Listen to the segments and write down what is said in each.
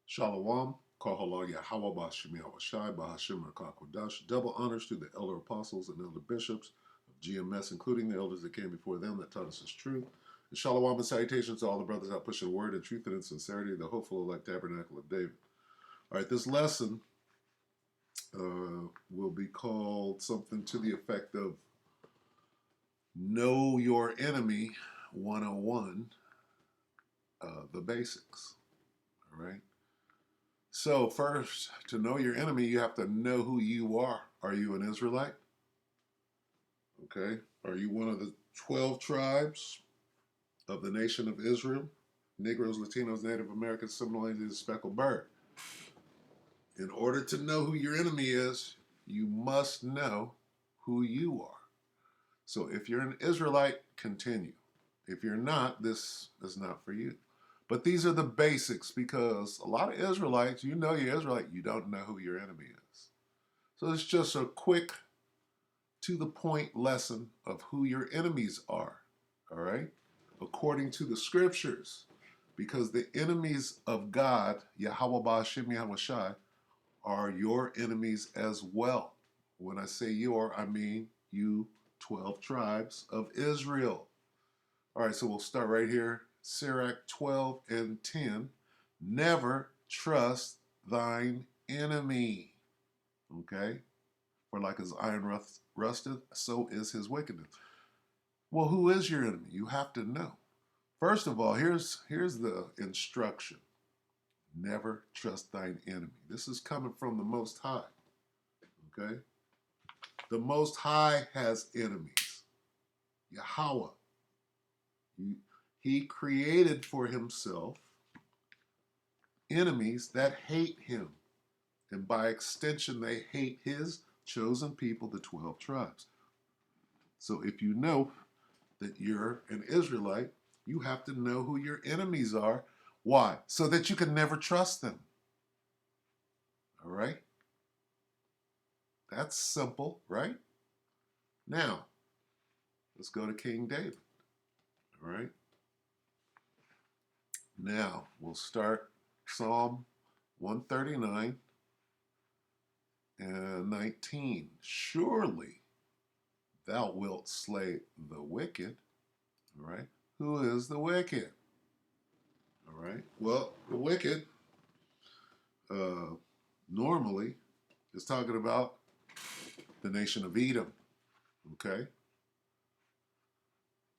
Shalom, Kahala Yahweh Bashim Yahweh Bahashim Rakakodash. Double honors to the elder apostles and elder bishops of GMS, including the elders that came before them that taught us His truth. And shalom and salutations to all the brothers out pushing word and truth and in sincerity, the hopeful elect tabernacle of David. All right, this lesson will be called something to the effect of Know Your Enemy 101, the basics. All right. So first, to know your enemy, you have to know who you are. Are you an Israelite? Okay. Are you one of the 12 tribes of the nation of Israel? Negroes, Latinos, Native Americans, Seminoles, and Speckled Bird. In order to know who your enemy is, you must know who you are. So if you're an Israelite, continue. If you're not, this is not for you. But these are the basics, because a lot of Israelites, you know you're Israelite, you don't know who your enemy is. So it's just a quick, to the point lesson of who your enemies are, all right? According to the scriptures, because the enemies of God, Yahweh Ba'ashim Yahweh Shai, are your enemies as well. When I say your, I mean you 12 tribes of Israel. All right, so we'll start right here. Sirach 12 and 10. Never trust thine enemy. Okay? For like as iron rusteth, so is his wickedness. Well, who is your enemy? You have to know. First of all, here's the instruction. Never trust thine enemy. This is coming from the Most High. Okay? The Most High has enemies. Yahweh. He created for himself enemies that hate him. And by extension, they hate his chosen people, the 12 tribes. So if you know that you're an Israelite, you have to know who your enemies are. Why? So that you can never trust them. All right? That's simple, right? Now, let's go to King David. All right? Now, we'll start Psalm 139 and 19. Surely thou wilt slay the wicked. All right? Who is the wicked? All right? Well, the wicked normally is talking about the nation of Edom. Okay?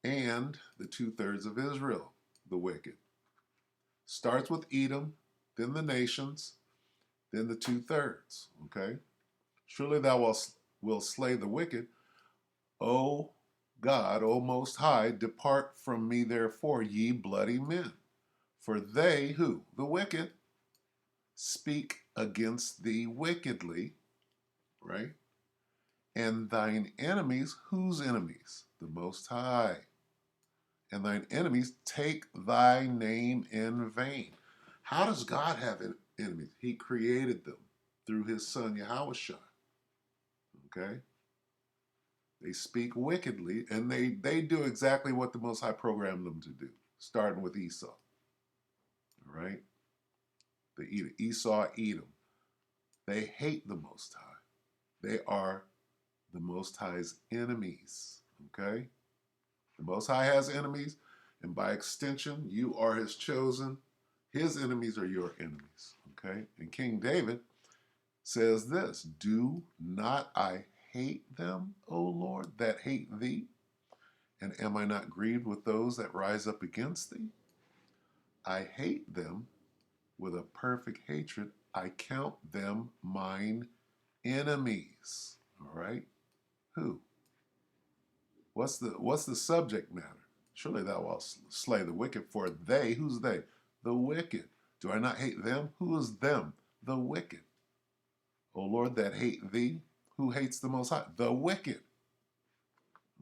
And the 2/3 of Israel, the wicked. Starts with Edom, then the nations, then the 2/3. Okay? Surely thou wilt slay the wicked. O God, O Most High, depart from me therefore, ye bloody men. For they, who? The wicked, speak against thee wickedly, right? And thine enemies, whose enemies? The Most High. And thine enemies take thy name in vain. How does God have enemies? He created them through his son Yahushua. Okay? They speak wickedly, and they do exactly what the Most High programmed them to do, starting with Esau. All right? Esau, Edom. They hate the Most High. They are the Most High's enemies. Okay? The Most High has enemies, and by extension, you are his chosen. His enemies are your enemies. Okay? And King David says this, do not I hate them, O Lord, that hate thee? And am I not grieved with those that rise up against thee? I hate them with a perfect hatred. I count them mine enemies. All right? Who? What's the subject matter? Surely thou wilt slay the wicked, for they, who's they? The wicked. Do I not hate them? Who is them? The wicked. O Lord, that hate thee. Who hates the Most High? The wicked.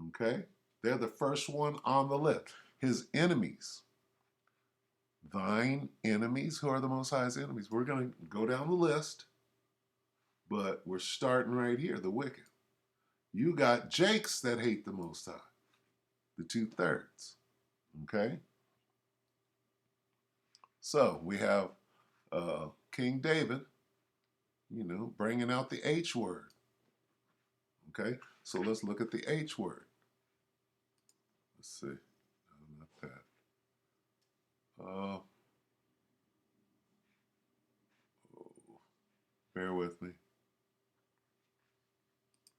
Okay? They're the first one on the list. His enemies. Thine enemies. Who are the Most High's enemies? We're going to go down the list, but we're starting right here, the wicked. You got Jakes that hate the Most High, the 2/3. Okay? So we have King David, bringing out the H word. Okay, so let's look at the H word. Let's see. No, not that. Oh, bear with me.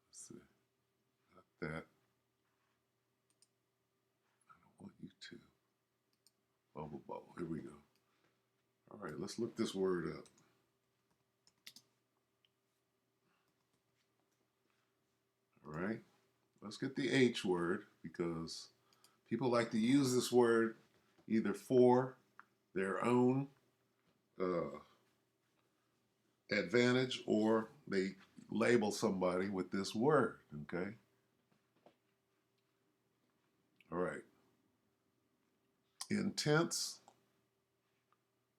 Let's see. Not that. I don't want you to. Bubble, bubble. Here we go. All right, let's look this word up. All right, let's get the H word because people like to use this word either for their own advantage or they label somebody with this word, okay? All right. Intense,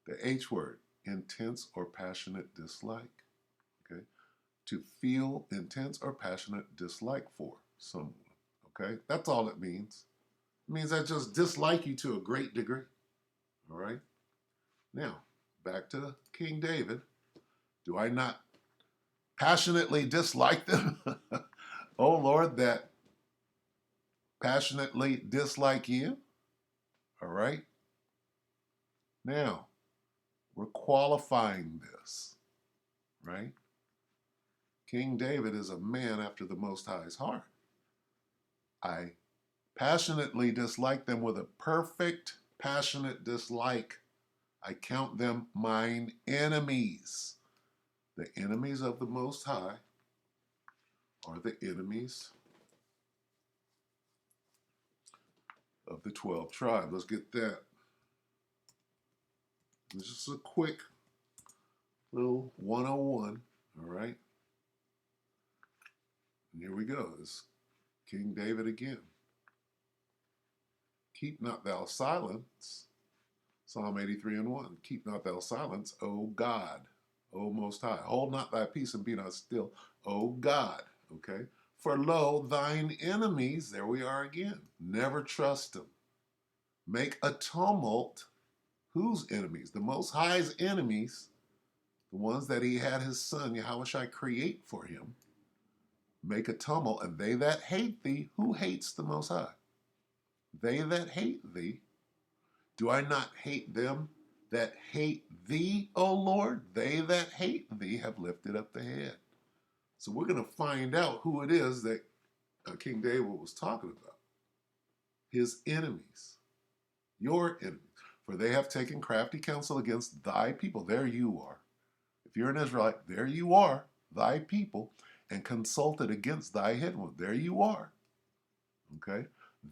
the H word, intense or passionate dislike, okay? To feel intense or passionate dislike for someone, okay? That's all it means. It means I just dislike you to a great degree, all right? Now, back to King David. Do I not passionately dislike them? Oh Lord, that passionately dislike you. All right. Now, we're qualifying this, right? King David is a man after the Most High's heart. I passionately dislike them with a perfect, passionate dislike. I count them mine enemies. The enemies of the Most High are the enemies of the 12 tribes. Let's get that. This is a quick little 101, all right? And here we go. It's King David again. Keep not thou silence. Psalm 83 and 1. Keep not thou silence, O God, O Most High. Hold not thy peace and be not still, O God. Okay? For lo, thine enemies, there we are again. Never trust them. Make a tumult. Whose enemies? The Most High's enemies, the ones that he had his son, Yahushua, create for him. Make a tumult, and they that hate thee, who hates the Most High? They that hate thee. Do I not hate them that hate thee, O Lord? They that hate thee have lifted up the head. So we're going to find out who it is that King David was talking about. His enemies, your enemies. For they have taken crafty counsel against thy people. There you are. If you're an Israelite, there you are, thy people, and consulted against thy hidden one. There you are. Okay?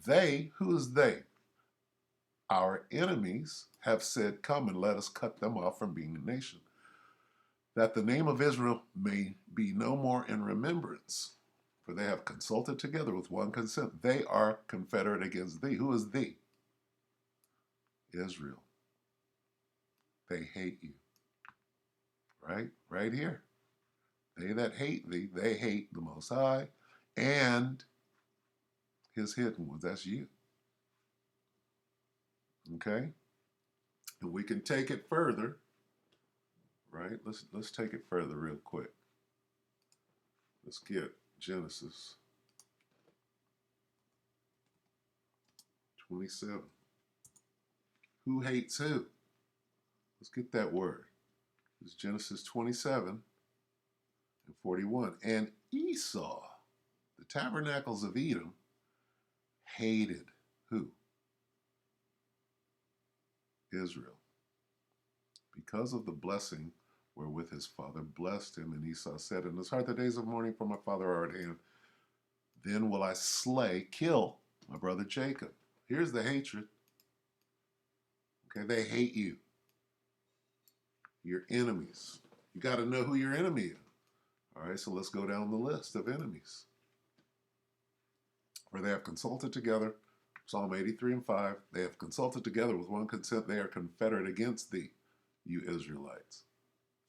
They, who is they? Our enemies have said, come and let us cut them off from being a nation, that the name of Israel may be no more in remembrance. For they have consulted together with one consent. They are confederate against thee. Who is thee? Israel. They hate you. Right? Right here. They that hate thee, they hate the Most High and his hidden ones. That's you. Okay? And we can take it further. Right? Let's take it further real quick. Let's get Genesis 27. Who hates who? Let's get that word. It's Genesis 27 and 41. And Esau, the tabernacles of Edom, hated who? Israel. Because of the blessing wherewith his father blessed him. And Esau said in his heart, the days of mourning for my father are at hand. Then will I kill my brother Jacob. Here's the hatred. Okay, they hate you. Your enemies. You got to know who your enemy is. All right, so let's go down the list of enemies. For they have consulted together, Psalm 83 and 5, they have consulted together with one consent, they are confederate against thee, you Israelites.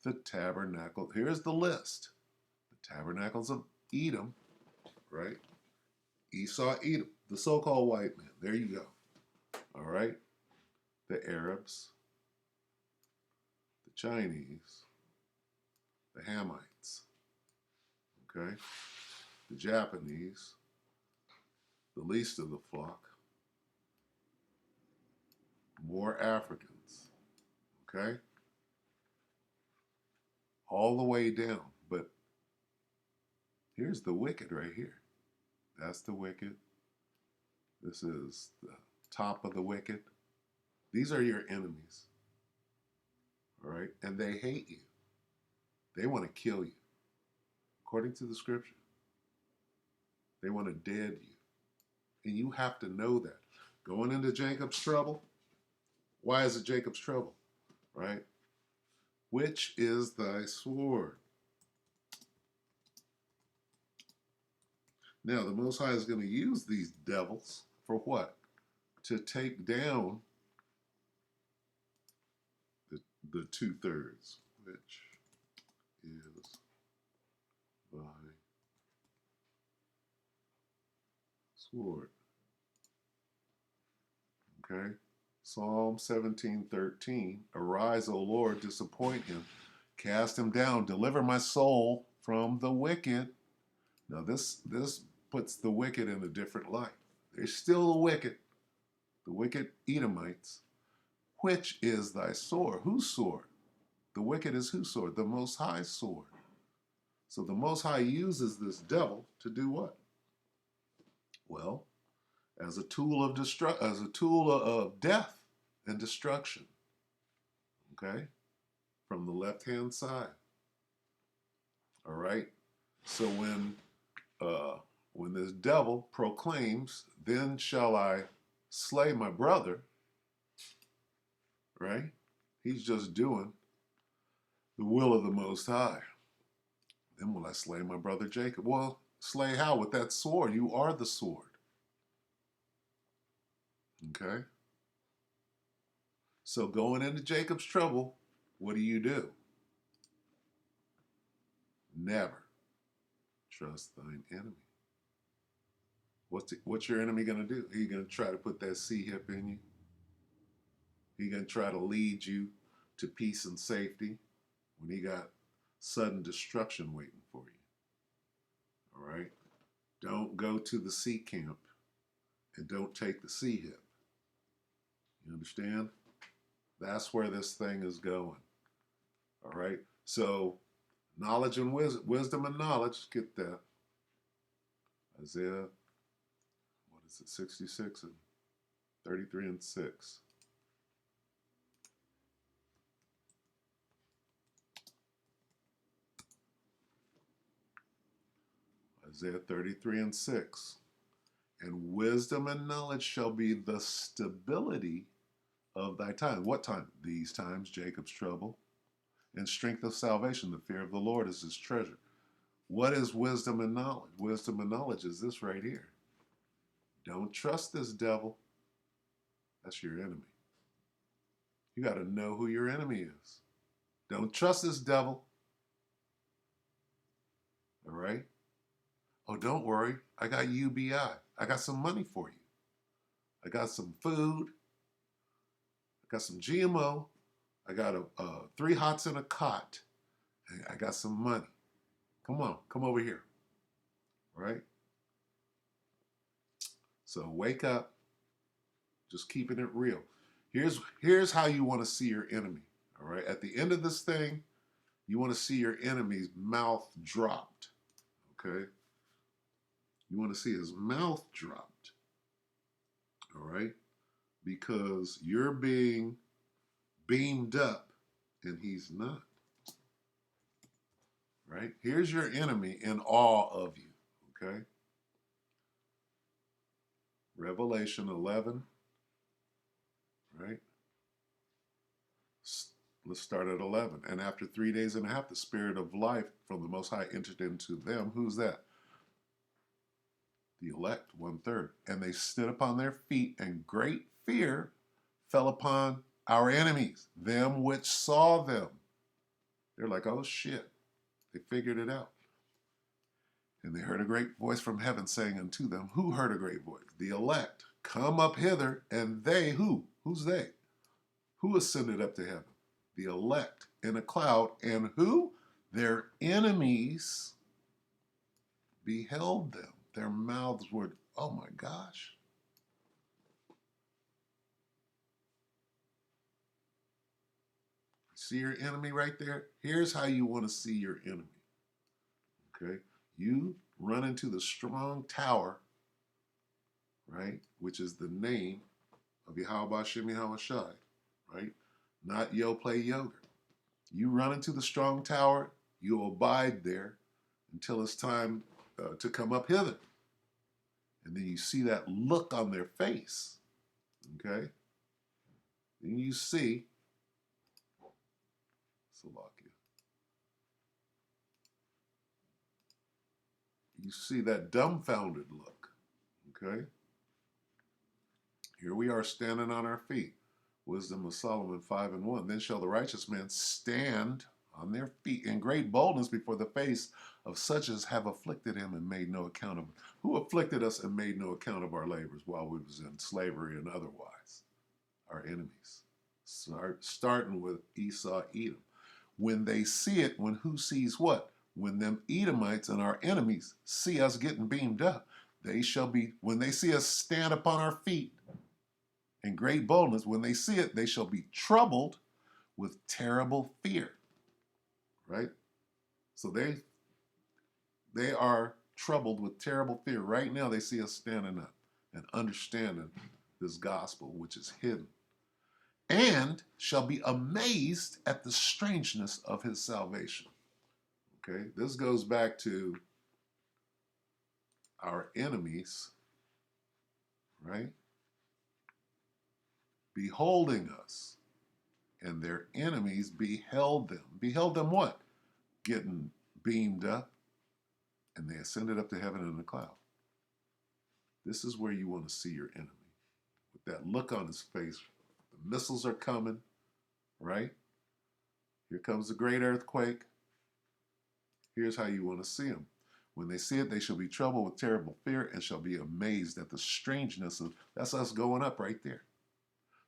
The tabernacle, here's the list. The tabernacles of Edom, right? Esau, Edom, the so-called white man. There you go. All right? The Arabs, the Chinese, the Hamites, okay, the Japanese, the least of the flock, more Africans, okay, all the way down. But here's the wicked right here. That's the wicked. This is the top of the wicked. These are your enemies, all right? And they hate you. They want to kill you. According to the scripture, they want to dead you. And you have to know that. Going into Jacob's trouble, why is it Jacob's trouble, right? Which is thy sword? Now, the Most High is going to use these devils for what? To take down the 2/3, which is thy sword. Okay? Psalm 17:13. Arise, O Lord, disappoint him, cast him down, deliver my soul from the wicked. Now this puts the wicked in a different light. They're still the wicked Edomites. Which is thy sword? Whose sword? The wicked is whose sword? The Most High's sword. So the Most High uses this devil to do what? Well, as a tool of death and destruction. Okay? From the left-hand side. All right? So when this devil proclaims, then shall I slay my brother, right? He's just doing the will of the Most High. Then will I slay my brother Jacob? Well, slay how? With that sword. You are the sword. Okay? So going into Jacob's trouble, what do? Never trust thine enemy. What's your enemy going to do? He's going to try to put that C-hip in you. He's going to try to lead you to peace and safety when he got sudden destruction waiting for you. All right? Don't go to the C camp and don't take the C-hip. You understand? That's where this thing is going. All right? So, knowledge and wisdom and knowledge, get that. Isaiah, what is it, 66 and 33 and 6. Isaiah 33 and 6. And wisdom and knowledge shall be the stability of thy time. What time? These times, Jacob's trouble. And strength of salvation, the fear of the Lord is his treasure. What is wisdom and knowledge? Wisdom and knowledge is this right here. Don't trust this devil. That's your enemy. You got to know who your enemy is. Don't trust this devil. All right? Oh, don't worry. I got UBI. I got some money for you. I got some food. I got some GMO. I got 3 hots and a cot. I got some money. Come on, come over here. All right? So wake up. Just keeping it real. Here's how you want to see your enemy. All right? At the end of this thing, you want to see your enemy's mouth dropped. Okay? You want to see his mouth dropped. All right? Because you're being beamed up and he's not. Right? Here's your enemy in awe of you. Okay? Revelation 11. Right? Let's start at 11. And after 3 days and a half, the Spirit of life from the Most High entered into them. Who's that? The elect, 1/3. And they stood upon their feet, and great fear fell upon our enemies, them which saw them. They're like, oh shit. They figured it out. And they heard a great voice from heaven saying unto them, who heard a great voice? The elect. Come up hither, and they, who? Who's they? Who ascended up to heaven? The elect. in a cloud, and who? Their enemies beheld them. Their mouths were, oh my gosh. See your enemy right there? Here's how you want to see your enemy. Okay? You run into the strong tower, right? Which is the name of Yahweh Shem Yahweh Shai, right? Not yo play yoga. You run into the strong tower, you abide there until it's time to come up hither. And then you see that look on their face, okay? Then you see, Salakia, you see that dumbfounded look, okay? Here we are standing on our feet. Wisdom of Solomon 5:1. Then shall the righteous man stand on their feet in great boldness before the face of such as have afflicted him and made no account of who afflicted us and made no account of our labors while we was in slavery and otherwise. Our enemies. Starting with Esau, Edom. When they see it, when who sees what? When them Edomites and our enemies see us getting beamed up, they shall be, when they see us stand upon our feet in great boldness, when they see it, they shall be troubled with terrible fear. Right? So they are troubled with terrible fear. Right now they see us standing up and understanding this gospel, which is hidden. And shall be amazed at the strangeness of his salvation. Okay? This goes back to our enemies, right? Beholding us, and their enemies beheld them. Beheld them what? Getting beamed up, and they ascended up to heaven in a cloud. This is where you want to see your enemy. With that look on his face, the missiles are coming, right? Here comes the great earthquake. Here's how you want to see him. When they see it, they shall be troubled with terrible fear and shall be amazed at the strangeness of, that's us going up right there.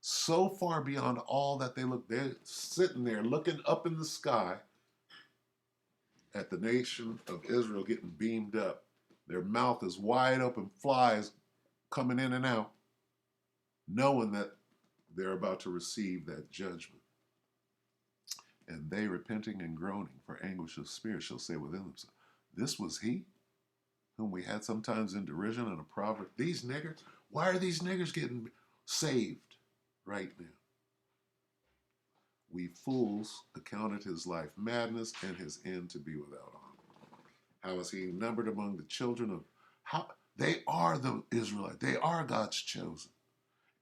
So far beyond all that they look, they're sitting there looking up in the sky at the nation of Israel getting beamed up. Their mouth is wide open, flies coming in and out, knowing that they're about to receive that judgment. And they, repenting and groaning for anguish of spirit, shall say within themselves, this was he whom we had sometimes in derision and a proverb. These niggers, why are these niggers getting saved right now? We fools accounted his life madness and his end to be without honor. How is he numbered among the children of, how they are the Israelites, they are God's chosen,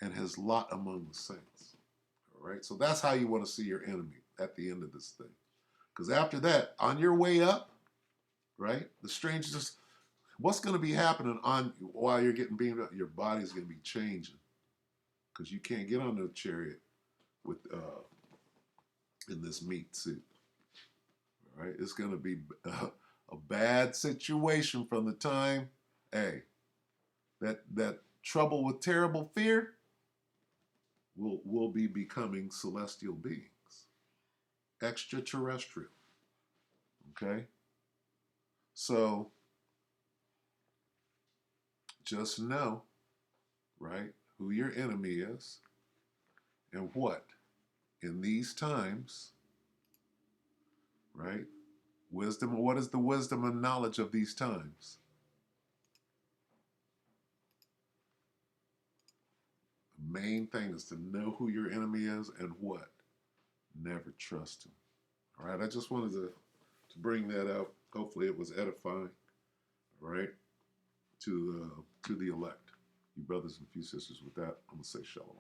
and his lot among the saints. All right, so that's how you want to see your enemy at the end of this thing. Because after that, on your way up, right, the strangeness, what's going to be happening on while you're getting beamed up? Your body's going to be changing because you can't get on the chariot with in this meat suit. All right, it's going to be a bad situation from the time, hey, that trouble with terrible fear will be becoming celestial beings, extraterrestrial. Okay, so just know, right, who your enemy is and what in these times, right? Wisdom, what is the wisdom and knowledge of these times? The main thing is to know who your enemy is and what. Never trust him. All right, I just wanted to bring that out. Hopefully it was edifying, all right, to the elect. You brothers and few sisters, with that, I'm going to say shalom.